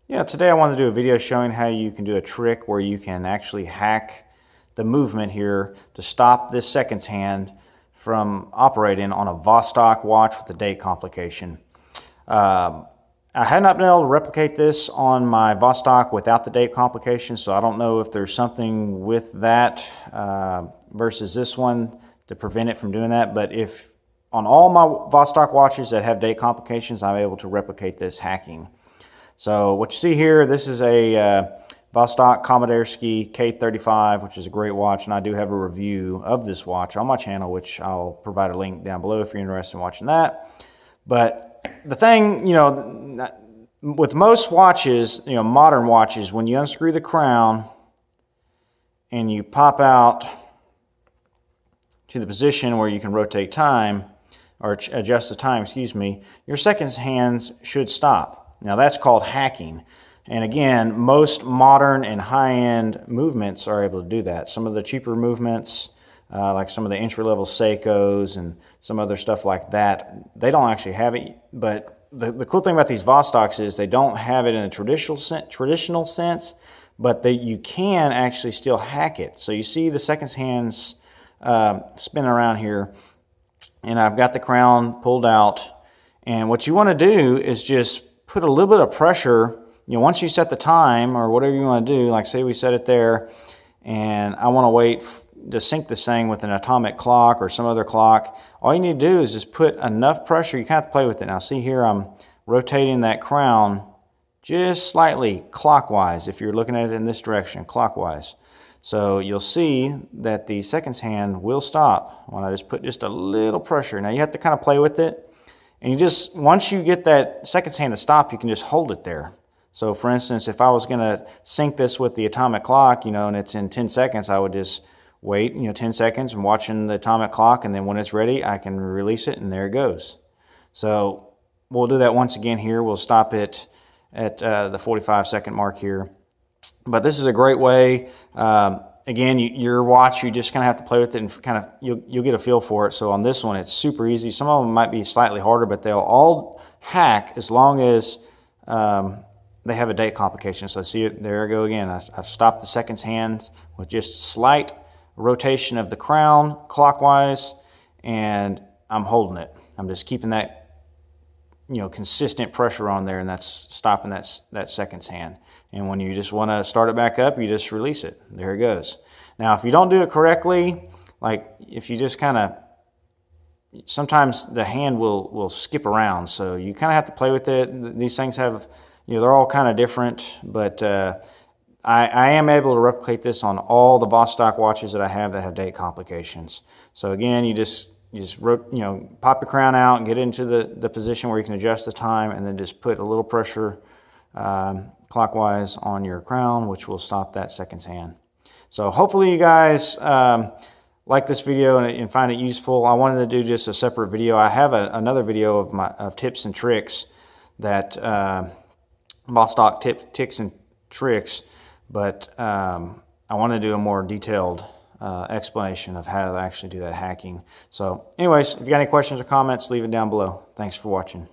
Yeah, today I wanted to do a video showing how you can do a trick where you can actually hack the movement here to stop this seconds hand from operating on a Vostok watch with a date complication. I had not been able to replicate this on my Vostok without the date complication, so I don't know if there's something with that versus this one to prevent it from doing that. But if on all my Vostok watches that have date complications, I'm able to replicate this hacking. So what you see here, this is a Vostok Komandirskie K35, which is a great watch, and I do have a review of this watch on my channel, which I'll provide a link down below if you're interested in watching that. But the thing, with most watches, modern watches, when you unscrew the crown and you pop out to the position where you can rotate time, or adjust the time, excuse me, your seconds hands should stop. Now that's called hacking. And again, most modern and high-end movements are able to do that. Some of the cheaper movements, like some of the entry-level Seikos and some other stuff like that, they don't actually have it. But the cool thing about these Vostoks is they don't have it in a traditional sense, but you can actually still hack it. So you see the seconds hands spinning around here, and I've got the crown pulled out. And what you want to do is just put a little bit of pressure. Once you set the time or whatever you want to do, like say we set it there, and I want to wait to sync this thing with an atomic clock or some other clock, all you need to do is just put enough pressure. You kind of have to play with it. Now see here, I'm rotating that crown just slightly clockwise. If you're looking at it in this direction, clockwise. So you'll see that the seconds hand will stop when I just put just a little pressure. Now you have to kind of play with it. And once you get that seconds hand to stop, you can just hold it there. So for instance, if I was going to sync this with the atomic clock, and it's in 10 seconds, I would just wait, 10 seconds and watching the atomic clock, and then when it's ready, I can release it, and there it goes. So we'll do that once again here. We'll stop it at the 45-second mark here. But this is a great way. Again, your watch, you just kind of have to play with it and kind of, you'll get a feel for it. So on this one, it's super easy. Some of them might be slightly harder, but they'll all hack as long as they have a date complication. So see it, there I go again. I've stopped the seconds hands with just slight rotation of the crown clockwise, and I'm holding it. I'm just keeping that consistent pressure on there, and that's stopping that seconds hand. And when you just want to start it back up, you just release it. There it goes. Now, if you don't do it correctly, like if you just kind of, sometimes the hand will skip around, so you kind of have to play with it. These things have, they're all kind of different, but I am able to replicate this on all the Vostok watches that I have that have date complications. So again, you just pop your crown out and get into the position where you can adjust the time, and then just put a little pressure clockwise on your crown, which will stop that seconds hand. So hopefully you guys like this video and find it useful. I wanted to do just a separate video. I have another video of tips and tricks that Vostok tips and tricks, but I want to do a more detailed explanation of how to actually do that hacking. So anyways, if you got any questions or comments, leave it down below. Thanks for watching.